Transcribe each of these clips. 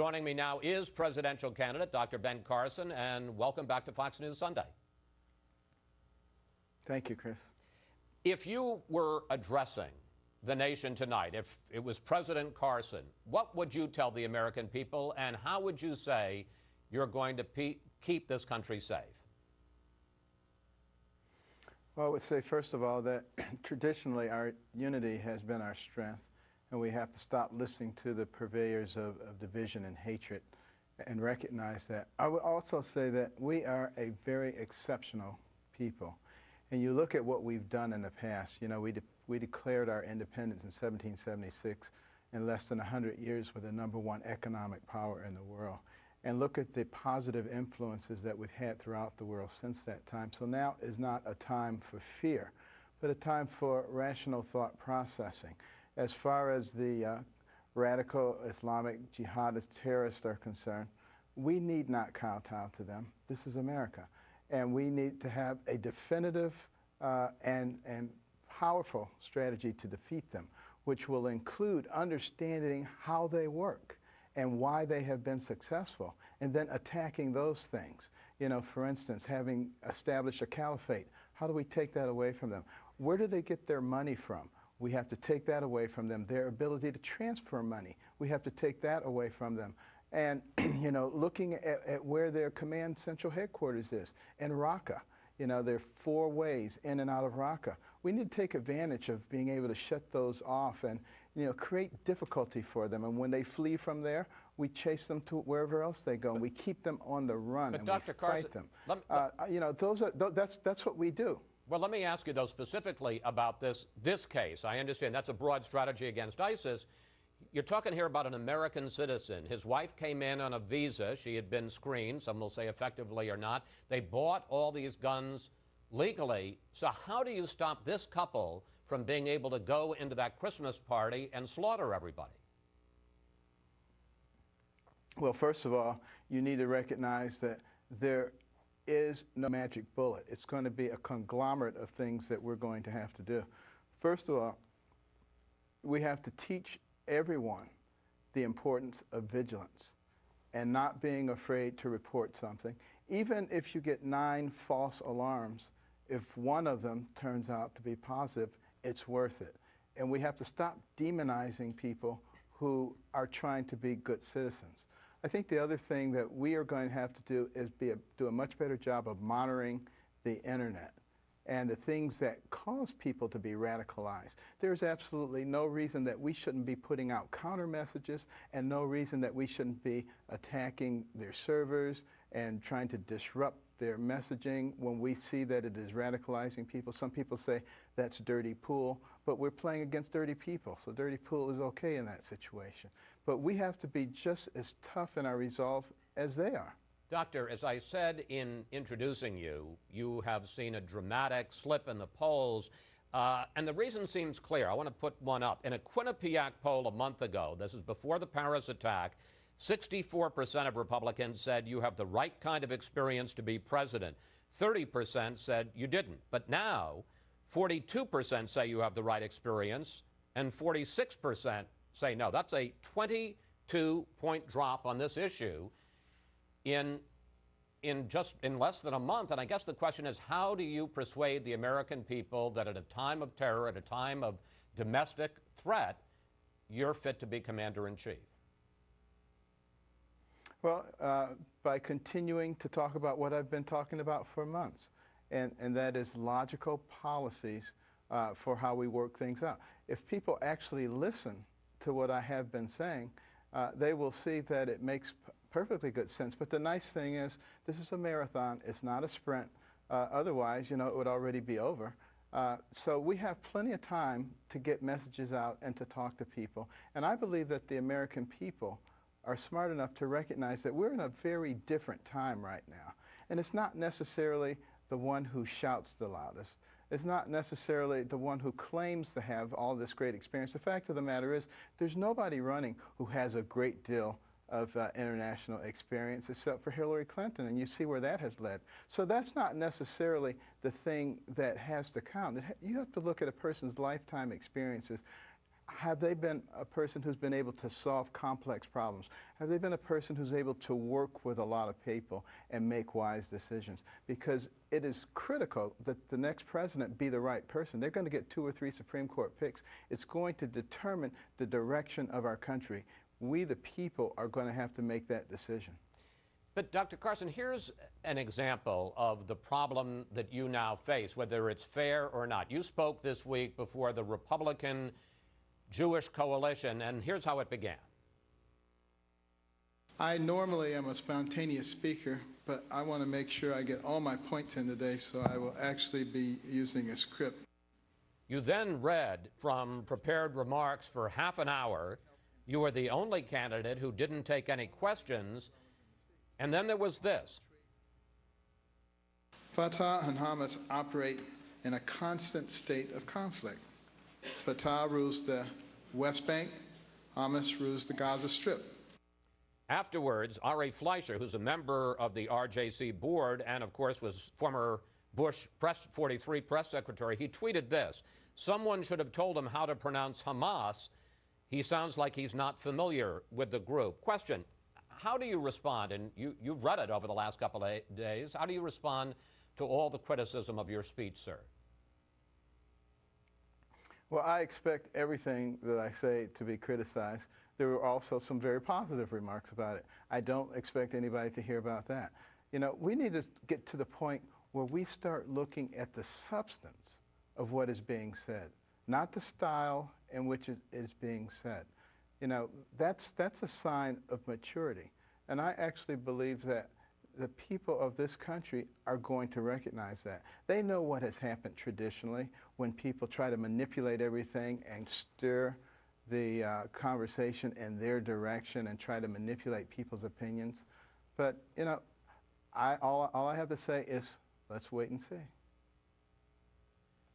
Joining me now is presidential candidate Dr. Ben Carson, and welcome back to Fox News Sunday. Thank you, Chris. If you were addressing the nation tonight, if it was President Carson, what would you tell the American people, and how would you say you're going to keep this country safe? Well, I would say, first of all, that traditionally our unity has been our strength, and we have to stop listening to the purveyors of division and hatred and recognize that. I would also say that we are a very exceptional people. And you look at what we've done in the past. You know, we declared our independence in 1776. In less than 100 years, we're the #1 economic power in the world. And look at the positive influences that we've had throughout the world since that time. So now is not a time for fear, but a time for rational thought processing. As far as the radical Islamic jihadist terrorists are concerned, we need not kowtow to them. This is America. And we need to have a definitive and powerful strategy to defeat them, which will include understanding how they work and why they have been successful, and then attacking those things. You know, for instance, having established a caliphate, how do we take that away from them? Where do they get their money from? We have to take that away from them. Their ability to transfer money, we have to take that away from them. And, you know, looking at where their command central headquarters is, in Raqqa. You know, there are 4 ways in and out of Raqqa. We need to take advantage of being able to shut those off and, you know, create difficulty for them. And when they flee from there, we chase them to wherever else they go, and we keep them on the run, and Dr. we Carson, fight them. You know, that's what we do. Well, let me ask you, though, specifically about this case. I understand that's a broad strategy against ISIS. You're talking here about an American citizen. His wife came in on a visa. She had been screened, some will say effectively or not. They bought all these guns legally. So how do you stop this couple from being able to go into that Christmas party and slaughter everybody? Well, first of all, you need to recognize that there is no magic bullet. It's going to be a conglomerate of things that we're going to have to do. First of all, we have to teach everyone the importance of vigilance and not being afraid to report something. Even if you get 9 false alarms, if one of them turns out to be positive, it's worth it. And we have to stop demonizing people who are trying to be good citizens. I think the other thing that we are going to have to do is do a much better job of monitoring the internet and the things that cause people to be radicalized. There's absolutely no reason that we shouldn't be putting out counter messages, and no reason that we shouldn't be attacking their servers and trying to disrupt their messaging when we see that it is radicalizing people. Some people say that's dirty pool, but we're playing against dirty people, so dirty pool is okay in that situation. But we have to be just as tough in our resolve as they are. Doctor, as I said in introducing you, you have seen a dramatic slip in the polls, and the reason seems clear. I want to put one up. In a Quinnipiac poll a month ago, this is before the Paris attack, 64% of Republicans said you have the right kind of experience to be president. 30% said you didn't. But now, 42% say you have the right experience, and 46% say no. That's a 22-point drop on this issue in less than a month. And I guess the question is, how do you persuade the American people that at a time of terror, at a time of domestic threat, you're fit to be commander-in-chief? Well, by continuing to talk about what I've been talking about for months, and that is logical policies for how we work things out. If people actually listen to what I have been saying, they will see that it makes perfectly good sense. But the nice thing is, this is a marathon. It's not a sprint. Otherwise, you know, it would already be over. So we have plenty of time to get messages out and to talk to people. And I believe that the American people are smart enough to recognize that we're in a very different time right now. And it's not necessarily the one who shouts the loudest. It's not necessarily the one who claims to have all this great experience. The fact of the matter is, there's nobody running who has a great deal of international experience except for Hillary Clinton, and you see where that has led. So that's not necessarily the thing that has to count. You have to look at a person's lifetime experiences. have they been a person who's been able to solve complex problems? Have they been a person who's able to work with a lot of people and make wise decisions? Because it is critical that the next president be the right person. They're going to get 2 or 3 Supreme Court picks. It's going to determine the direction of our country. We, the people, are going to have to make that decision. But Dr. Carson, here's an example of the problem that you now face, whether it's fair or not. You spoke this week before the Republican Jewish Coalition, and here's how it began. I normally am a spontaneous speaker, but I want to make sure I get all my points in today, so I will actually be using a script. You then read from prepared remarks for half an hour. You were the only candidate who didn't take any questions. And then there was this. Fatah and Hamas operate in a constant state of conflict. Fatah rules the West Bank, Hamas rules the Gaza Strip. Afterwards, Ari Fleischer, who's a member of the RJC board and, of course, was former Bush Press 43 press secretary, he tweeted this: "Someone should have told him how to pronounce Hamas. He sounds like he's not familiar with the group." Question, how do you respond? And you've read it over the last couple of days. How do you respond to all the criticism of your speech, sir? Well, I expect everything that I say to be criticized. There were also some very positive remarks about it. I don't expect anybody to hear about that. You know, we need to get to the point where we start looking at the substance of what is being said, not the style in which it is being said. You know, that's a sign of maturity. And I actually believe that the people of this country are going to recognize that. They know what has happened traditionally when people try to manipulate everything and steer the conversation in their direction and try to manipulate people's opinions. But, you know, all I have to say is let's wait and see.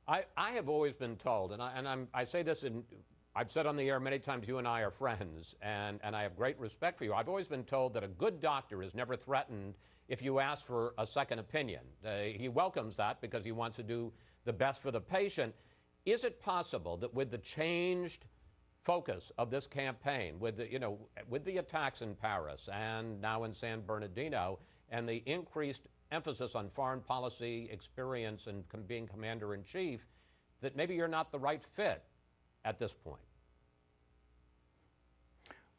I have always been told, and I say this I've said on the air many times, you and I are friends, and I have great respect for you. I've always been told that a good doctor is never threatened if you ask for a second opinion. He welcomes that because he wants to do the best for the patient. Is it possible that with the changed focus of this campaign, with the attacks in Paris and now in San Bernardino, and the increased emphasis on foreign policy experience and being commander-in-chief, that maybe you're not the right fit at this point?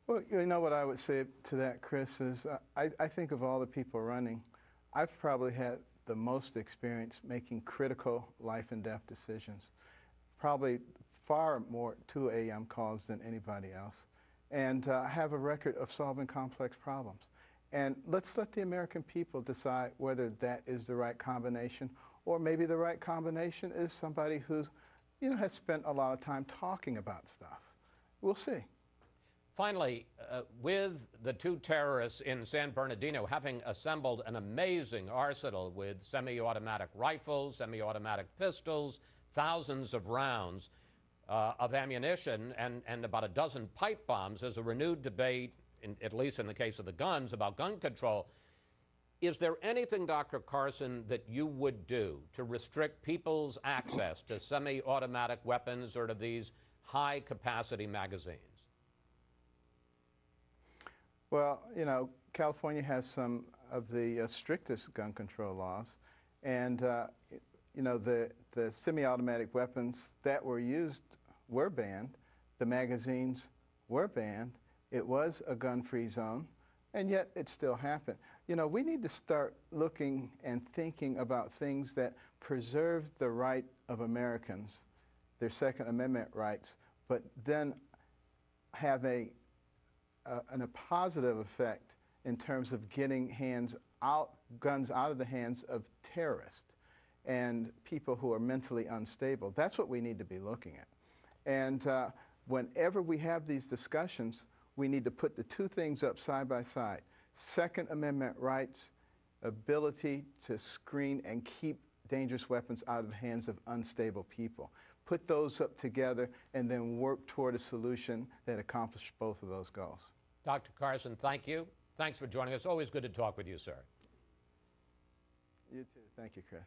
Well, you know what I would say to that, Chris, is I think of all the people running, I've probably had the most experience making critical life and death decisions, probably far more 2 a.m. calls than anybody else, and have a record of solving complex problems. And let's let the American people decide whether that is the right combination, or maybe the right combination is somebody who's, you know, has spent a lot of time talking about stuff. We'll see. Finally, with the 2 terrorists in San Bernardino having assembled an amazing arsenal with semi-automatic rifles, semi-automatic pistols, thousands of rounds of ammunition, and about a dozen pipe bombs, there's a renewed debate, at least in the case of the guns, about gun control. Is there anything, Dr. Carson, that you would do to restrict people's access to semi-automatic weapons or to these high-capacity magazines? Well, you know, California has some of the strictest gun control laws, and you know, the semi-automatic weapons that were used were banned. The magazines were banned. It was a gun-free zone, and yet it still happened. You know, we need to start looking and thinking about things that preserve the right of Americans, their Second Amendment rights, but then have a positive effect in terms of getting guns out of the hands of terrorists and people who are mentally unstable. That's what we need to be looking at. And whenever we have these discussions, we need to put the 2 things up side by side. Second Amendment rights, ability to screen and keep dangerous weapons out of the hands of unstable people. Put those up together and then work toward a solution that accomplishes both of those goals. Dr. Carson, thank you. Thanks for joining us. Always good to talk with you, sir. You too. Thank you, Chris.